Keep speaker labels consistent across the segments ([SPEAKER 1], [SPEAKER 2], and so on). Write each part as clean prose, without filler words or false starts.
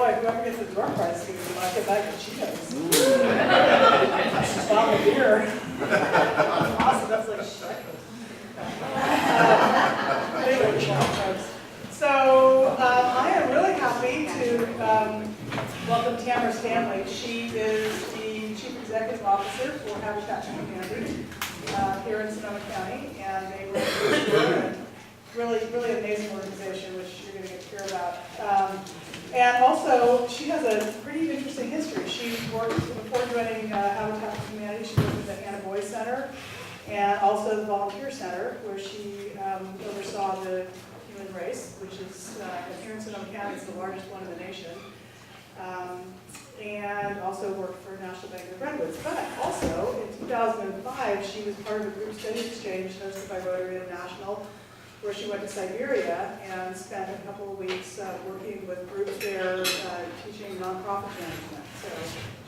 [SPEAKER 1] boy, whoever gets the door prize, you might get back to Cheetos. She's found the beer. Awesome, that's like shit. Anyway, so I am really happy to welcome Tamara Stanley. She is the Chief Executive Officer for Habitat for Humanity here in Sonoma County, and a really amazing organization, which you're going to get to hear about. And also, she has a pretty interesting history. She worked, before joining Habitat for Humanity, she worked at the Hannah Boy Center, and also the Volunteer Center, where she oversaw the human race, which is here in Sonoma County, it's the largest one in the nation. And also worked for National Bank of Redwoods. But also, in 2005, she was part of a group study exchange hosted by Rotary International, where she went to Siberia and spent a couple of weeks working with groups there, teaching nonprofit management. So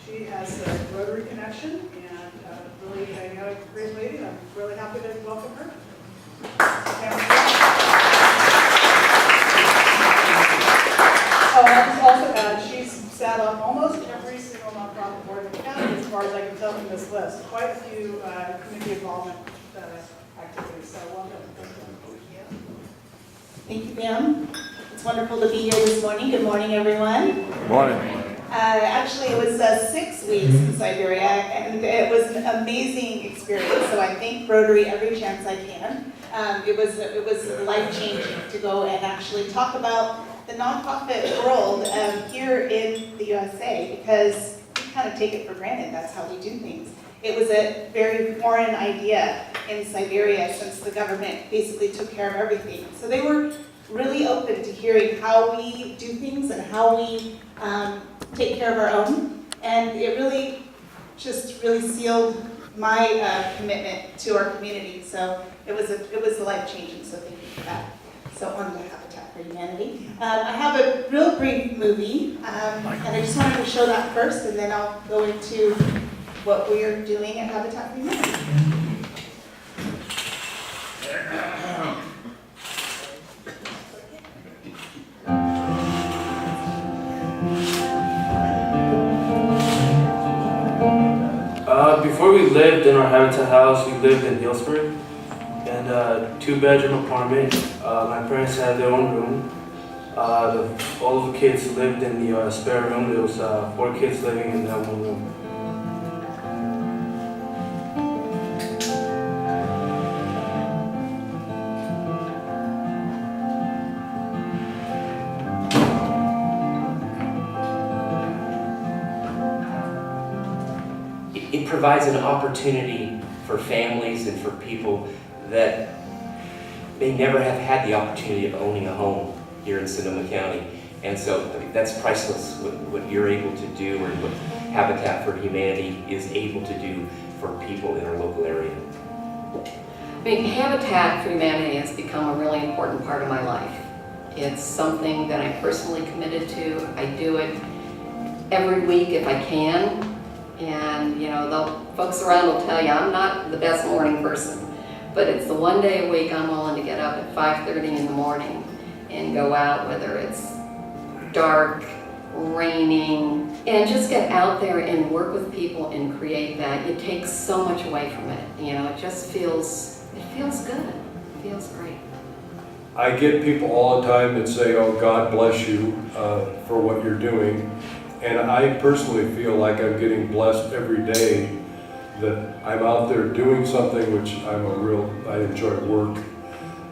[SPEAKER 1] she has a Rotary connection and really a great lady, and I'm really happy to welcome her. Oh, and I'll just also add, she's sat on almost every single nonprofit board in the county, as far as I can tell from this list. Quite a few community involvement activities, so welcome.
[SPEAKER 2] Thank you, Pam. It's wonderful to be here this morning. Good morning, everyone.
[SPEAKER 3] Good morning.
[SPEAKER 2] Actually, it was 6 weeks in Siberia, and it was an amazing experience. So I thank Rotary every chance I can. It was life-changing to go and actually talk about the nonprofit world here in the USA, because we kind of take it for granted. That's how we do things. It was a very foreign idea in Siberia, since the government basically took care of everything. So they were really open to hearing how we do things and how we take care of our own. And it really sealed my commitment to our community. So it was life-changing, so thank you for that. So on to Habitat for Humanity. I have a real brief movie, and I just wanted to show that first, and then I'll go into what we're doing at Habitat for Humanity.
[SPEAKER 4] Before we lived in our Habitat house, we lived in Hillsburg, and a 2-bedroom apartment. My parents had their own room. All of the kids lived in the spare room. There was 4 kids living in that one room.
[SPEAKER 5] It provides an opportunity for families and for people that may never have had the opportunity of owning a home here in Sonoma County. And so that's priceless, what you're able to do, or what Habitat for Humanity is able to do for people in our local area.
[SPEAKER 6] I mean, Habitat for Humanity has become a really important part of my life. It's something that I'm personally committed to. I do it every week if I can. And you know, the folks around will tell you I'm not the best morning person, but it's the one day a week I'm willing to get up at 5:30 in the morning and go out, whether it's dark, raining, and just get out there and work with people and create that. It takes so much away from it. You know, it just feels good. It feels great.
[SPEAKER 3] I get people all the time that say, oh, God bless you for what you're doing. And I personally feel like I'm getting blessed every day that I'm out there doing something which I enjoy work.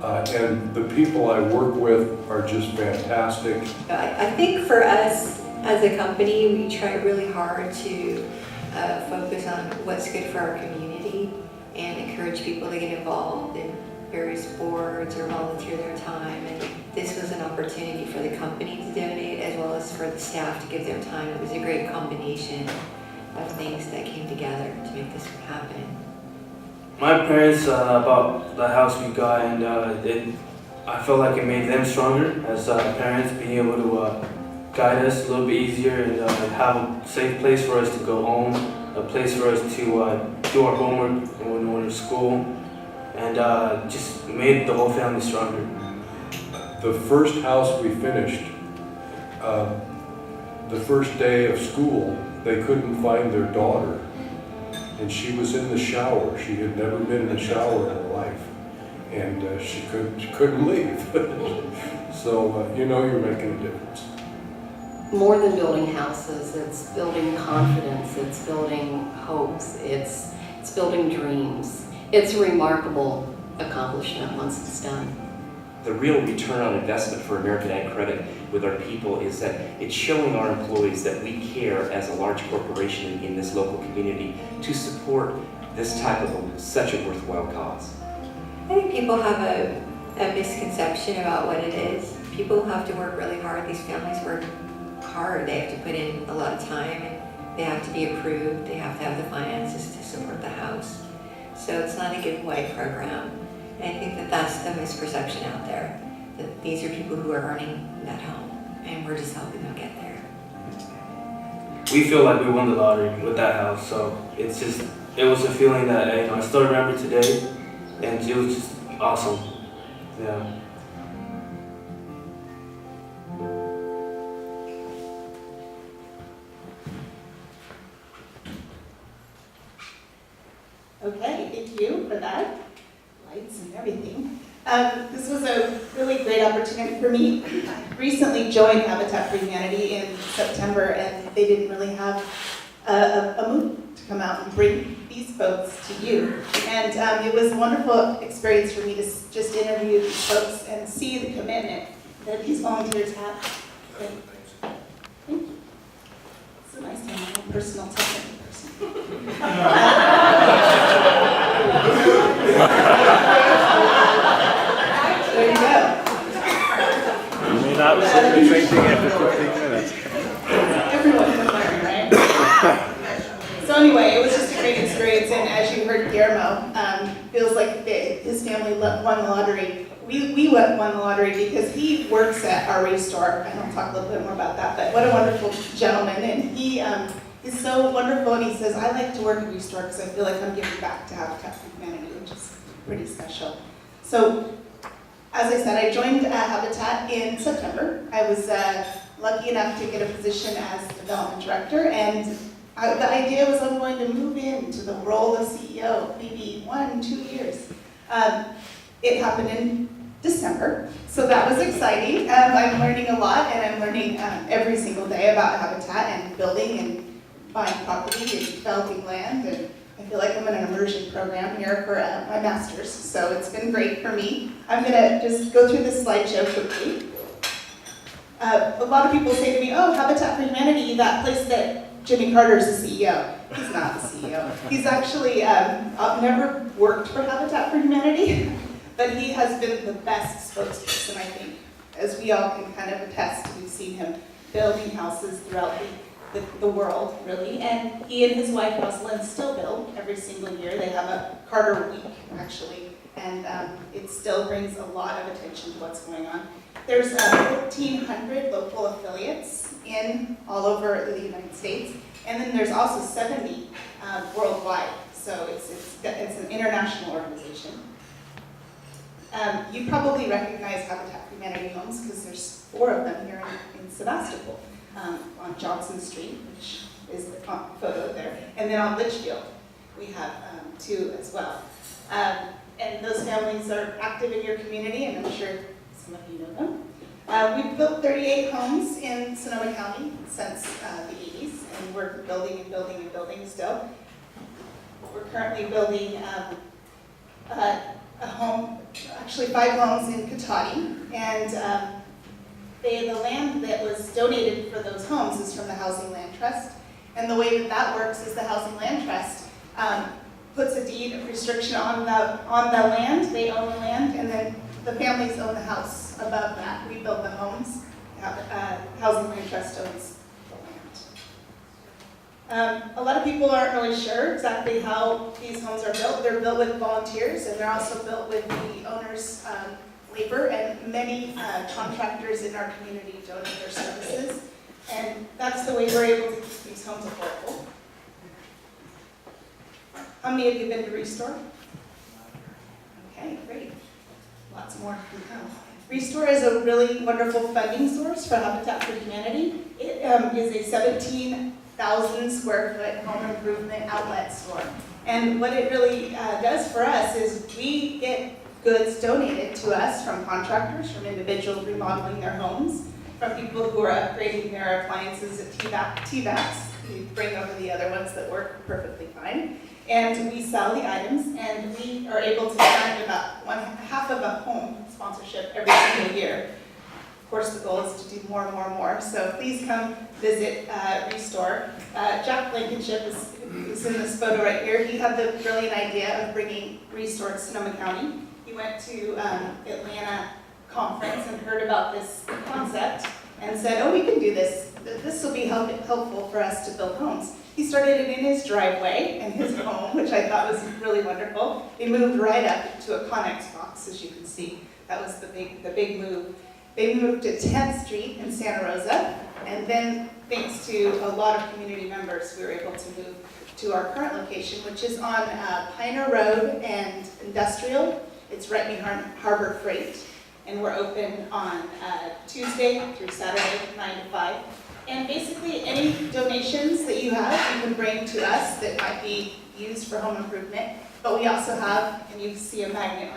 [SPEAKER 3] And the people I work with are just fantastic.
[SPEAKER 7] I think for us as a company, we try really hard to focus on what's good for our community and encourage people to get involved in various boards or volunteer their time. And this was an opportunity for the company to donate, as well as for the staff to give their time. It was a great combination of things that came together to make this happen.
[SPEAKER 4] My parents about the house we got, and I felt like it made them stronger as parents, being able to guide us a little bit easier and have a safe place for us to go home, a place for us to do our homework when we're in school, and just made the whole family stronger.
[SPEAKER 3] The first house we finished, the first day of school, they couldn't find their daughter. And she was in the shower. She had never been in a shower in her life. And she couldn't leave. So, you know you're making a difference.
[SPEAKER 6] More than building houses, it's building confidence, it's building hopes, it's building dreams. It's a remarkable accomplishment once it's done.
[SPEAKER 5] The real return on investment for American Ag Credit with our people is that it's showing our employees that we care as a large corporation in this local community to support this type of such a worthwhile cause.
[SPEAKER 7] I think people have a misconception about what it is. People have to work really hard. These families work hard. They have to put in a lot of time, and they have to be approved. They have to have the finances to support the house. So it's not a giveaway program. And I think that that's the misperception out there, that these are people who are earning that home, and we're just helping them get there.
[SPEAKER 4] We feel like we won the lottery with that house, so it was a feeling that I still remember today, and it was just awesome. Yeah.
[SPEAKER 2] Okay, thank you for that. Lights and everything. This was a really great opportunity for me. I recently joined Habitat for Humanity in September, and they didn't really have a move to come out and bring these folks to you. And it was a wonderful experience for me to just interview these folks and see the commitment that these volunteers have. Thank you. It's a nice to have a personal technical person. There you go.
[SPEAKER 8] You may not say the same thing after 15 minutes.
[SPEAKER 2] Everyone can learn, right? So anyway, it was just a great experience, and as you heard, Guillermo feels like his family won the lottery. We won the lottery because he works at our restore, and I'll talk a little bit more about that, but what a wonderful gentleman, and he is so wonderful, and he says, I like to work at restore because I feel like I'm giving back to Habitat for Humanity, which is pretty special. So, as I said, I joined Habitat in September. I was lucky enough to get a position as development director, and the idea was I'm going to move into the role of CEO, maybe 1-2 years. It happened in December, so that was exciting. I'm learning a lot, and I'm learning every single day about Habitat and building and buying property and developing land, and I feel like I'm in an immersion program here for my master's, so it's been great for me. I'm going to just go through this slideshow quickly. A lot of people say to me, oh, Habitat for Humanity, that place that Jimmy Carter's the CEO. He's not the CEO. He's actually never worked for Habitat for Humanity, but he has been the best spokesperson, I think, as we all can kind of attest. We've seen him building houses throughout the world, really, and he and his wife, Rosalind, still build every single year. They have a Carter Week, actually, and it still brings a lot of attention to what's going on. There's 1,500 local affiliates in all over the United States, and then there's also 70 worldwide, so it's an international organization. You probably recognize Habitat for Humanity homes because there's 4 of them here in Sebastopol. On Johnson Street, which is the photo there, and then on Litchfield, we have 2 as well. And those families are active in your community, and I'm sure some of you know them. We've built 38 homes in Sonoma County since the 80s, and we're building and building and building still. We're currently building a home, actually 5 homes in Cotati, and the land that was donated for those homes is from the Housing Land Trust. And the way that works is the Housing Land Trust puts a deed of restriction on the land. They own the land, and then the families own the house above that. We build the homes. Housing Land Trust owns the land. A lot of people aren't really sure exactly how these homes are built. They're built with volunteers, and they're also built with the owner's labor, and many contractors in our community donate their services, and that's the way we're able to keep these homes affordable. How many of you have been to Restore? Okay, great. Lots more to come. Restore is a really wonderful funding source for Habitat for Humanity. It is a 17,000 square foot home improvement outlet store. And what it really does for us is we get goods donated to us from contractors, from individuals remodeling their homes, from people who are upgrading their appliances at TVACs. We bring over the other ones that work perfectly fine. And we sell the items, and we are able to fund about half of a home sponsorship every single year. Of course, the goal is to do more and more and more. So please come visit Restore. Jack Blankenship is in this photo right here. He had the brilliant idea of bringing Restore to Sonoma County. He went to Atlanta conference and heard about this concept and said, oh, we can do this. This will be helpful for us to build homes. He started it in his driveway in his home, which I thought was really wonderful. They moved right up to a Connex box, as you can see. That was the big move. They moved to 10th Street in Santa Rosa, and then thanks to a lot of community members, we were able to move to our current location, which is on Piner Road and Industrial. It's right behind Harbor Freight, and we're open on Tuesday through Saturday, 9 to 5. And basically, any donations that you have, you can bring to us that might be used for home improvement. But we also have, and you see a magnet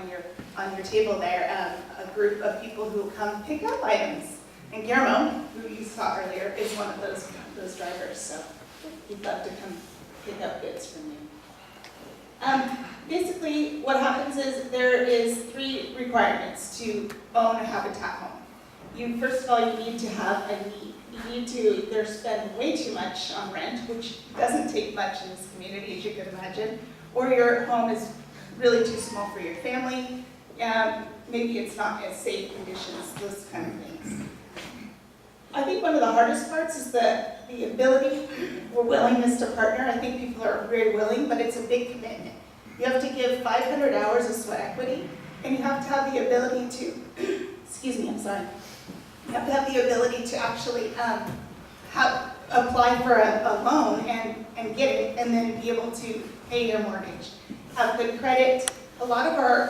[SPEAKER 2] on your table there, a group of people who come pick up items. And Guillermo, who you saw earlier, is one of those drivers. So we'd love to come pick up goods from you. Basically, what happens is there is 3 requirements to own a Habitat home. First of all, you need to have a need. You need to either spend way too much on rent, which doesn't take much in this community, as you can imagine, or your home is really too small for your family. Maybe it's not as safe conditions, those kind of things. I think one of the hardest parts is the ability or willingness to partner. I think people are very willing, but it's a big commitment. You have to give 500 hours of sweat equity, and you have to have the ability to, excuse me, I'm sorry. You have to have the ability to actually apply for a loan and get it, and then be able to pay your mortgage. Have good credit. A lot of our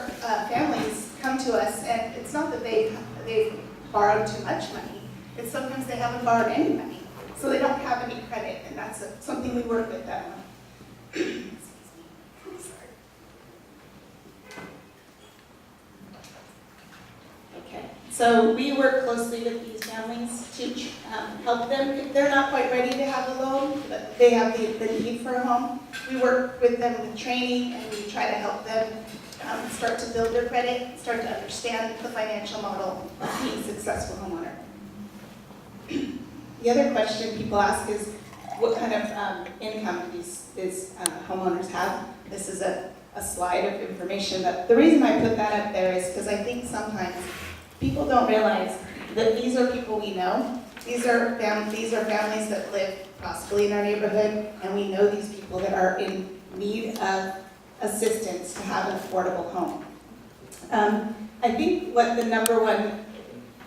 [SPEAKER 2] families come to us, and it's not that they've borrowed too much money. It's sometimes they haven't borrowed any money, so they don't have any credit, and that's something we work with them on. Excuse me. Sorry. Okay, so we work closely with these families to help them. If they're not quite ready to have a loan, but they have the need for a home, we work with them with training, and we try to help them start to build their credit, start to understand the financial model of being a successful homeowner. The other question people ask is, what kind of income do these homeowners have? This is a slide of information. The reason I put that up there is because I think sometimes people don't realize that these are people we know. These are families that live possibly in our neighborhood, and we know these people that are in need of assistance to have an affordable home. I think what the number one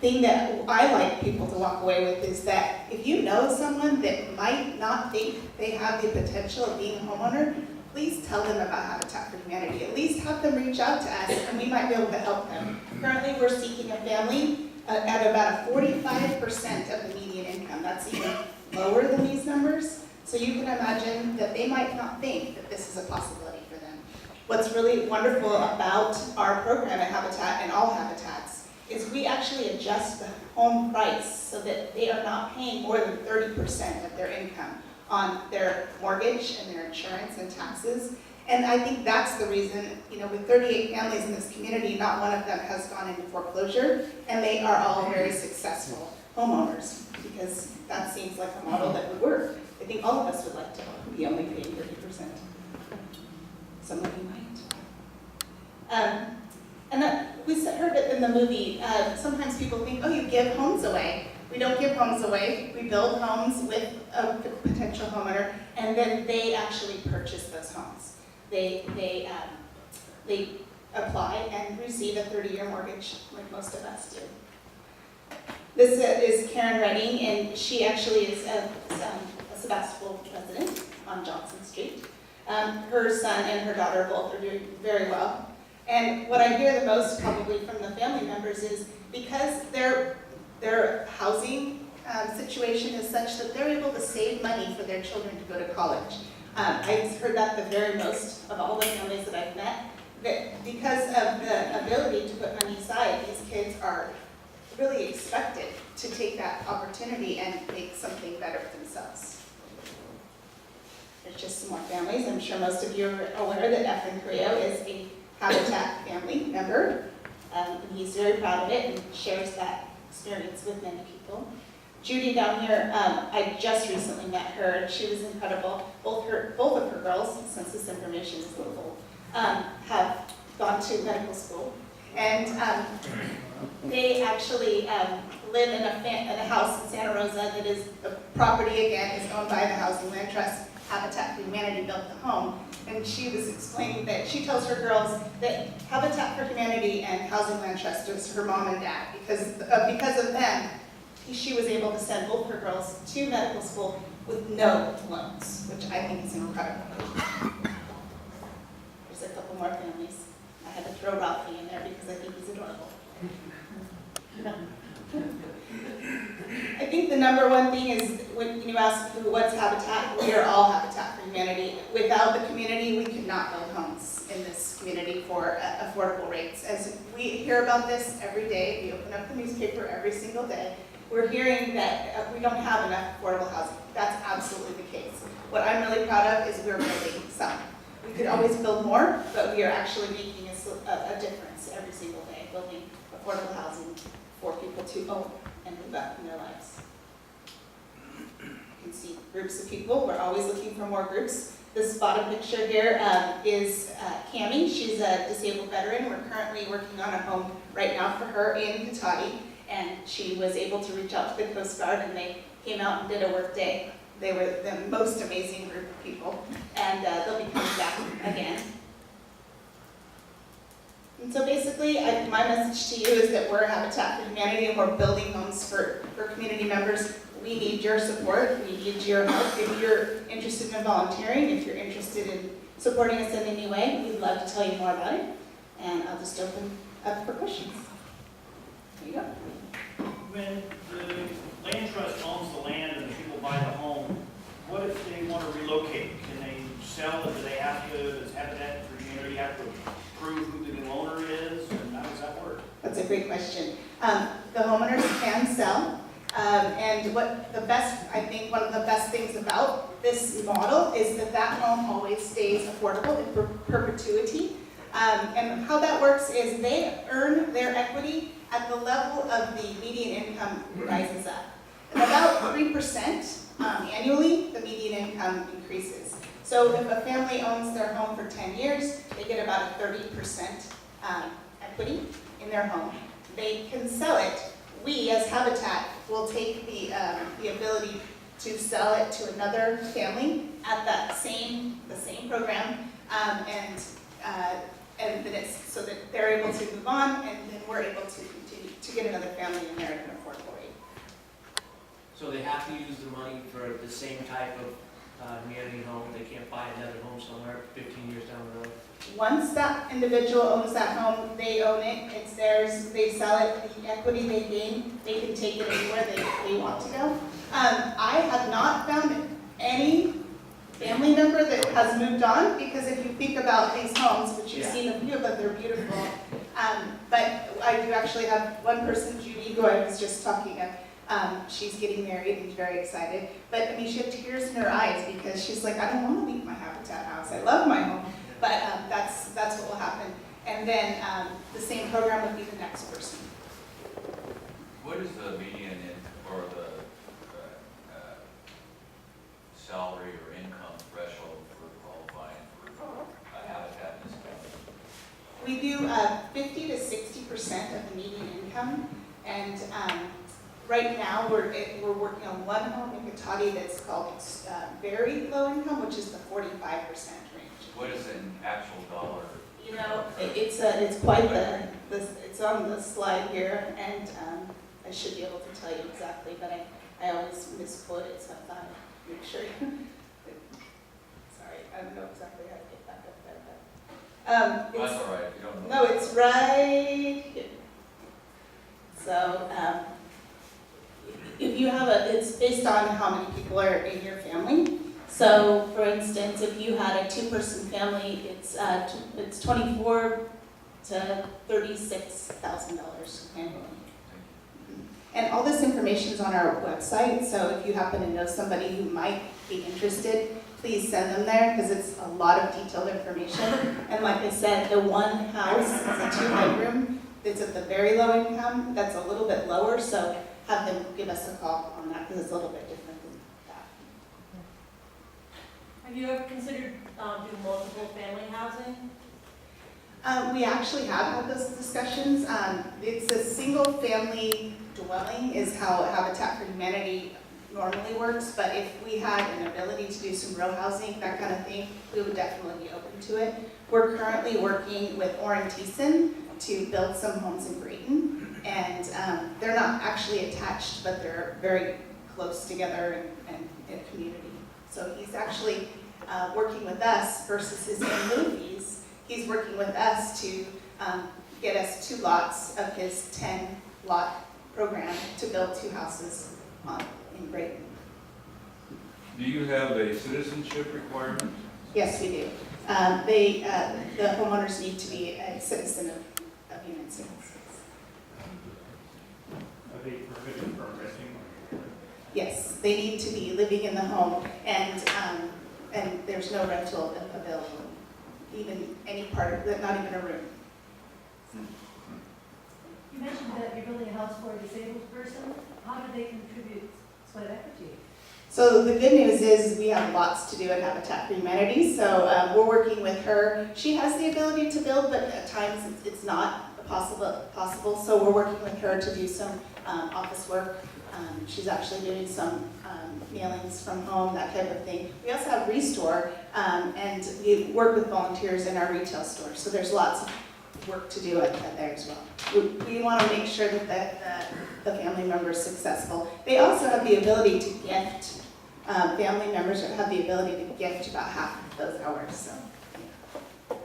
[SPEAKER 2] thing that I like people to walk away with is that if you know someone that might not think they have the potential of being a homeowner, please tell them about Habitat for Humanity. At least have them reach out to us, and we might be able to help them. Currently, we're seeking a family at about a 45% of the median income. That's even lower than these numbers. So you can imagine that they might not think that this is a possibility for them. What's really wonderful about our program at Habitat and all Habitats is we actually adjust the home price so that they are not paying more than 30% of their income on their mortgage and their insurance and taxes. And I think that's the reason, with 38 families in this community, not one of them has gone into foreclosure, and they are all very successful homeowners, because that seems like a model that would work. I think all of us would like to be only paying 30%. Some of you might. We heard it in the movie, sometimes people think, oh, you give homes away. We don't give homes away. We build homes with a potential homeowner, and then they actually purchase those homes. They apply and receive a 30-year mortgage, like most of us do. This is Karen Redding, and she actually is a Sebastopol resident on Johnson Street. Her son and her daughter both are doing very well. And what I hear the most probably from the family members is because their housing situation is such that they're able to save money for their children to go to college. I've heard that the very most of all the families that I've met, that because of the ability to put money aside, these kids are really expected to take that opportunity and make something better for themselves. There's just some more families. I'm sure most of you are aware that Efren Carrillo is a Habitat family member. And he's very proud of it and shares that experience with many people. Judy down here, I just recently met her, and she was incredible. Both of her girls, since this information is a little old, have gone to medical school. And they actually live in a house in Santa Rosa that is, the property again is owned by the Housing Land Trust. Habitat for Humanity built the home. And she was explaining that she tells her girls that Habitat for Humanity and Housing Land Trust is her mom and dad. Because of them, she was able to send both her girls to medical school with no loans, which I think is incredible. There's a couple more families. I had to throw Ralphie in there because I think he's adorable. I think the number one thing is when you ask what's Habitat, we are all Habitat for Humanity. Without the community, we could not build homes in this community for affordable rates. As we hear about this every day, we open up the newspaper every single day, we're hearing that we don't have enough affordable housing. That's absolutely the case. What I'm really proud of is we're building some. We could always build more, but we are actually making a difference every single day, building affordable housing for people to own and move up in their lives. You can see groups of people. We're always looking for more groups. This bottom picture here is Cammie. She's a disabled veteran. We're currently working on a home right now for her in Cotati, and she was able to reach out to the Coast Guard, and they came out and did a work day. They were the most amazing group of people, and they'll be coming back again. And so basically, my message to you is that we're Habitat for Humanity and we're building homes for community members. We need your support, we need your help. If you're interested in volunteering, if you're interested in supporting us in any way, we'd love to tell you more about it. And I'll just open up for questions. There you go.
[SPEAKER 9] When the land trust owns the land and the people buy the home, what if they want to relocate? Can they sell it? Do they have to, does Habitat for Humanity have to prove who the new owner is? And how does that work?
[SPEAKER 2] That's a great question. The homeowners can sell. And what the best, I think one of the best things about this model is that that home always stays affordable in perpetuity. And how that works is they earn their equity at the level of the median income rises up. And about 3% annually, the median income increases. So if a family owns their home for 10 years, they get about a 30% equity in their home. They can sell it. We, as Habitat, will take the ability to sell it to another family at the same program, and then it's so that they're able to move on, and then we're able to continue to get another family in there at an affordable rate.
[SPEAKER 10] So they have to use the money for the same type of community home. They can't buy another home somewhere 15 years down the road.
[SPEAKER 2] Once that individual owns that home, they own it, it's theirs, they sell it, the equity they gain, they can take it anywhere they want to go. I have not found any family member that has moved on, because if you think about these homes, which you've seen a few of them, they're beautiful. But I do actually have one person, Judy, who I was just talking of. She's getting married and very excited. But I mean, she had tears in her eyes because she's like, I don't want to leave my Habitat house. I love my home. But that's what will happen. And then the same program would be the next person.
[SPEAKER 11] What is the median or the salary or income threshold for qualifying for a Habitat in this county?
[SPEAKER 2] We do 50 to 60% of the median income, and right now we're working on one home in Cotati that's called very low income, which is the 45% range.
[SPEAKER 11] What is an actual dollar?
[SPEAKER 2] You know, it's quite it's on the slide here, and I should be able to tell you exactly, but I always misquote it, so I thought I'd make sure. Sorry, I don't know exactly how to get back up there, but
[SPEAKER 11] That's
[SPEAKER 2] It's,
[SPEAKER 11] all right, if you don't know.
[SPEAKER 2] no, it's right here. So, if you have it's based on how many people are in your family. So, for instance, if you had a 2-person family, it's $24,000 to $36,000 annually. And all this information is on our website, so if you happen to know somebody who might be interested, please send them there, because it's a lot of detailed information. And like I said, the one house is a 2-bedroom, it's at the very low income, that's a little bit lower, so have them give us a call on that, because it's a little bit different than that.
[SPEAKER 12] Have you ever considered doing multiple family housing?
[SPEAKER 2] We actually have had those discussions. It's a single-family dwelling is how Habitat for Humanity normally works, but if we had an ability to do some row housing, that kind of thing, we would definitely be open to it. We're currently working with Orrin Thiessen to build some homes in Brayton, and they're not actually attached, but they're very close together and in a community. So he's actually working with us versus his own movies. He's working with us to get us 2 lots of his 10-lot program to build 2 houses in Brayton.
[SPEAKER 11] Do you have a citizenship requirement?
[SPEAKER 2] Yes, we do. The homeowners need to be a citizen of the United States.
[SPEAKER 8] Are they prohibited from renting?
[SPEAKER 2] Yes, they need to be living in the home, and there's no rental available, even any part of it, not even a room.
[SPEAKER 12] You mentioned that you're building a house for a disabled person. How do they contribute sweat equity?
[SPEAKER 2] So the good news is we have lots to do at Habitat for Humanity, so we're working with her. She has the ability to build, but at times it's not possible, so we're working with her to do some office work. She's actually doing some mailings from home, that type of thing. We also have Restore, and we work with volunteers in our retail store, so there's lots of work to do at there as well. We want to make sure that the family member is successful. They also have the ability to gift. Family members have the ability to gift about half of those hours. So, yeah.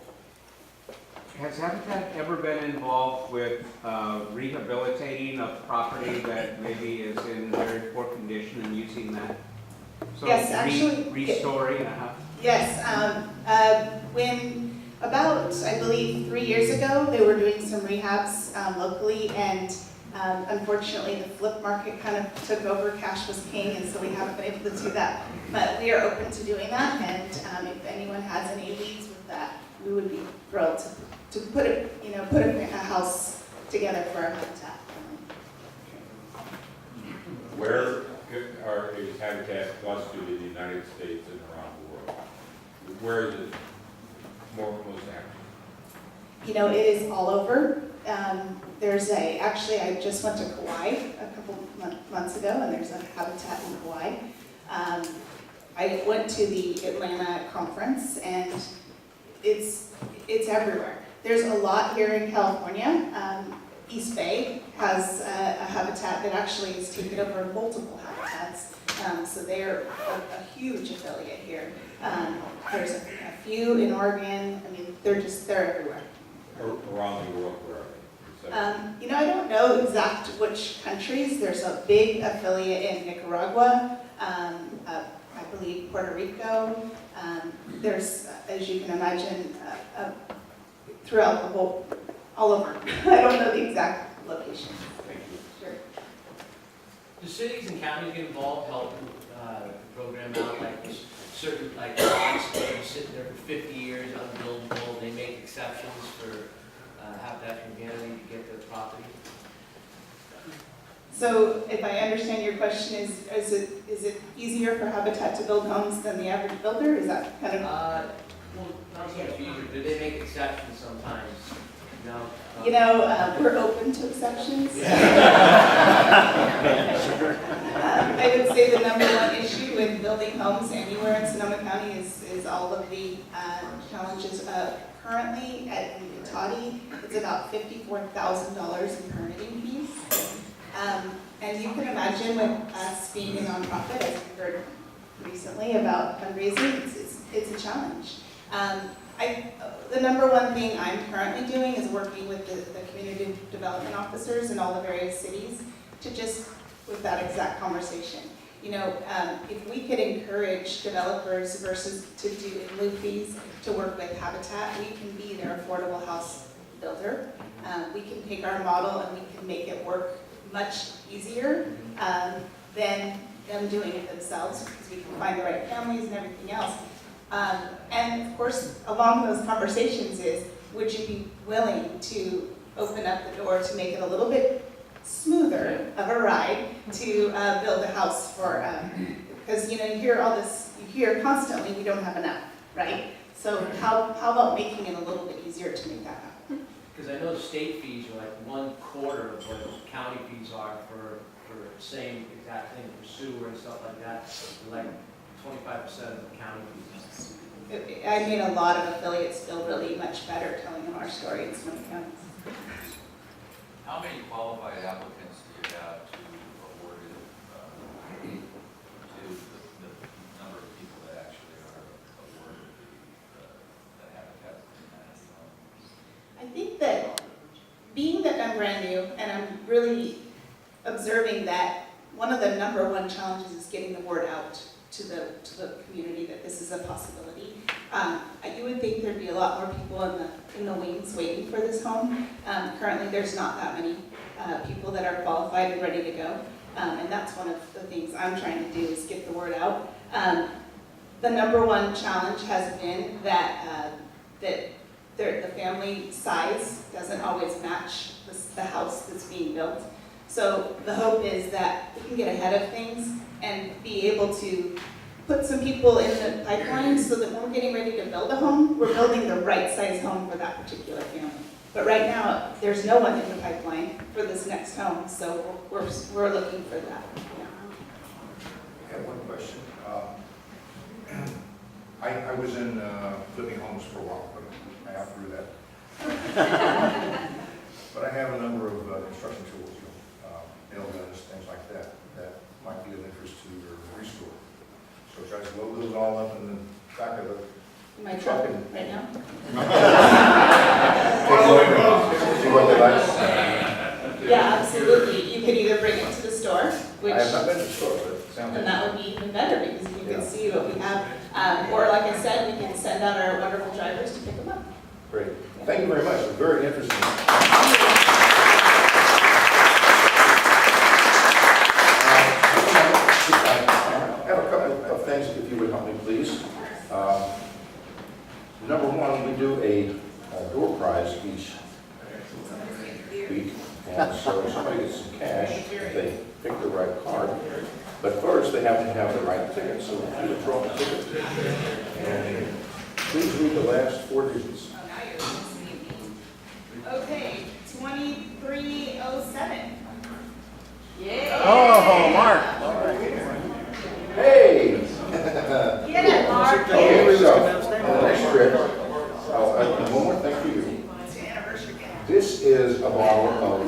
[SPEAKER 13] Has Habitat ever been involved with rehabilitating a property that maybe is in very poor condition and using that? So
[SPEAKER 2] Yes, actually,
[SPEAKER 13] restoring a house?
[SPEAKER 2] Yes, when about, I believe, 3 years ago, they were doing some rehabs locally, and unfortunately the flip market kind of took over, cash was king, and so we haven't been able to do that. But we are open to doing that, and if anyone has any leads with that, we would be thrilled to put a house together for our Habitat.
[SPEAKER 14] Where is Habitat clustered in the United States and around the world? Where is it most active?
[SPEAKER 2] You know, it is all over. Actually, I just went to Kauai a couple months ago, and there's a Habitat in Kauai. I went to the Atlanta conference, and it's everywhere. There's a lot here in California. East Bay has a Habitat that actually has taken over multiple habitats, so they're a huge affiliate here. There's a few in Oregon. I mean, they're everywhere.
[SPEAKER 14] Around the world, where are they?
[SPEAKER 2] I don't know exact which countries. There's a big affiliate in Nicaragua, I believe Puerto Rico. There's, as you can imagine, throughout the whole, all over. I don't know the exact location.
[SPEAKER 14] Thank you.
[SPEAKER 2] Sure.
[SPEAKER 10] Do cities and counties get involved helping the program out, like certain lots that are sitting there for 50 years unbuildable, they make exceptions for Habitat for Humanity to get the property?
[SPEAKER 2] So if I understand your question, is it easier for Habitat to build homes than the average builder? Is that kind of?
[SPEAKER 10] Well, not so much easier, do they make exceptions sometimes? No?
[SPEAKER 2] We're open to exceptions. I would say the #1 issue with building homes anywhere in Sonoma County is all of the challenges. Currently at Toddy, it's about $54,000 in permitting fees. And you can imagine with us being a nonprofit, as we heard recently about fundraising, it's a challenge. The number one thing I'm currently doing is working with the community development officers in all the various cities to just, with that exact conversation. You know, if we could encourage developers versus to do in lieu fees to work with Habitat, we can be their affordable house builder. We can take our model and we can make it work much easier than them doing it themselves, because we can find the right families and everything else. And of course, along those conversations is, would you be willing to open up the door to make it a little bit smoother of a ride to build a house for, because you know, you hear all this, you hear constantly, we don't have enough, right? So how about making it a little bit easier to make that happen?
[SPEAKER 10] Because I know the state fees are like 1/4 of what county fees are for the same exact thing, for sewer and stuff like that, like 25% of the county fees.
[SPEAKER 2] I made a lot of affiliates feel really much better telling them our story in Sonoma County.
[SPEAKER 11] How many qualified applicants do you have to award it, to the number of people that actually are awarded the Habitat for Humanity home?
[SPEAKER 2] I think that being that I'm brand new and I'm really observing that one of the number one challenges is getting the word out to the community that this is a possibility. You would think there'd be a lot more people in the wings waiting for this home. Currently, there's not that many people that are qualified and ready to go, and that's one of the things I'm trying to do is get the word out. The number one challenge has been that the family size doesn't always match the house that's being built. So the hope is that we can get ahead of things and be able to put some people in the pipeline so that when we're getting ready to build a home, we're building the right size home for that particular family. But right now, there's no one in the pipeline for this next home, so we're looking for that. Yeah.
[SPEAKER 15] I have one question. I was in flipping homes for a while, but I outgrew that. But I have a number of construction tools, nail guns, things like that, that might be of interest to your restore. So try to load those all up in the back of the
[SPEAKER 2] My truck right now?
[SPEAKER 15] See what they like?
[SPEAKER 2] Yeah, absolutely. You could either bring it to the store, which,
[SPEAKER 15] I have not been to the store, but it sounds
[SPEAKER 2] and that would be even better because you can see what we have. Or like I said, we can send out our wonderful drivers to pick them up.
[SPEAKER 15] great. Thank you very much. It was very interesting. I have a couple of things, if you would help me, please. Number one, we do a door prize each week, and so somebody gets some cash if they pick the right card. But first, they have to have the right ticket, so we do draw a ticket. And please read the last 4 digits.
[SPEAKER 2] Okay, 2307. Yeah.
[SPEAKER 8] Oh, Mark.
[SPEAKER 15] Hey!
[SPEAKER 2] Get it, Mark.
[SPEAKER 15] Here we go. On the next trip, one more thing for you. This is a bottle of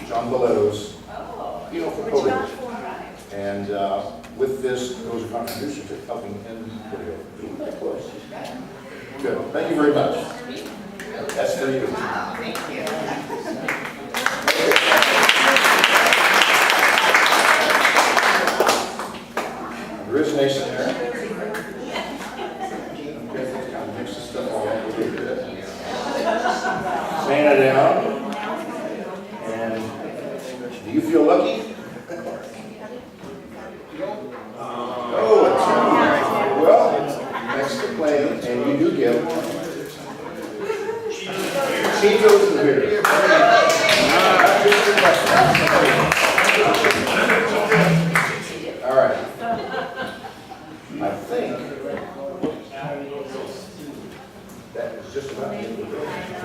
[SPEAKER 15] John Valeto's Pinot Furcoli. And with this goes a contribution to helping end polio. Close. Good. Thank you very much. That's for you.
[SPEAKER 2] Wow, thank you.
[SPEAKER 15] There is Mason there. Mix this stuff all up. Fan it down. And do you feel lucky? Oh, well, next to play, and you do get Cheetos and beer. All right. I think that is just about it. I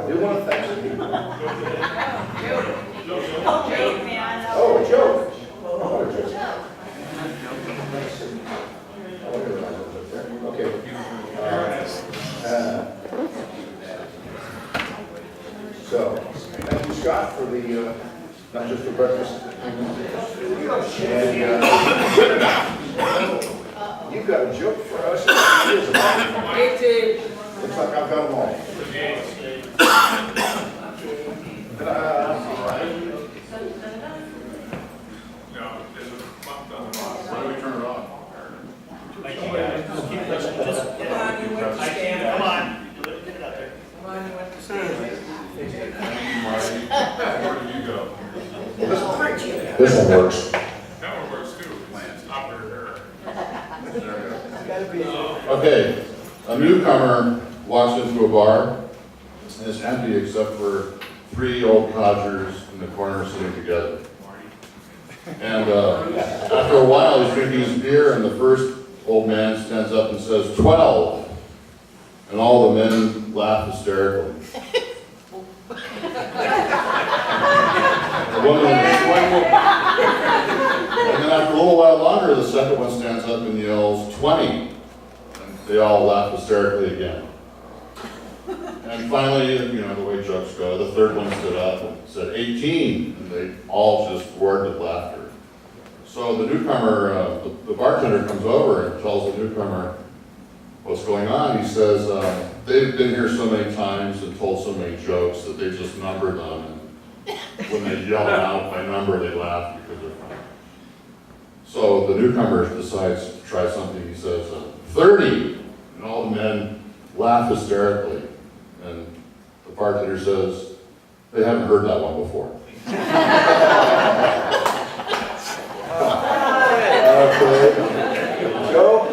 [SPEAKER 15] do want to thank some people. Oh, a joke. What a joke. Okay. So, thank you, Scott, for the, not just for breakfast. And you've got a joke for us.
[SPEAKER 1] It did.
[SPEAKER 15] Looks like I've got them all. Why do we turn it on?
[SPEAKER 9] Thank you guys. Just keep listening. Just, yeah. I can, come on. Get it out there.
[SPEAKER 14] Thank you, Marty. Where did you go?
[SPEAKER 15] This one works.
[SPEAKER 14] That one works too. It's operator
[SPEAKER 15] Okay, a newcomer walks into a bar, and it's empty except for 3 old codgers in the corner sitting together. And after a while, he's drinking his beer, and the first old man stands up and says, 12. And all the men laugh hysterically. And then after a little while longer, the second one stands up and yells, 20. And they all laugh hysterically again. And finally, the way jokes go, the third one stood up and said, 18. And they all just roared with laughter. So the newcomer, the bartender comes over and tells the newcomer what's going on. He says, they've been here so many times and told so many jokes that they just number them. And when they yell out by number, they laugh because they're funny. So the newcomer decides to try something. He says, 30. And all the men laugh hysterically. And the bartender says, they haven't heard that one before.
[SPEAKER 14] Go.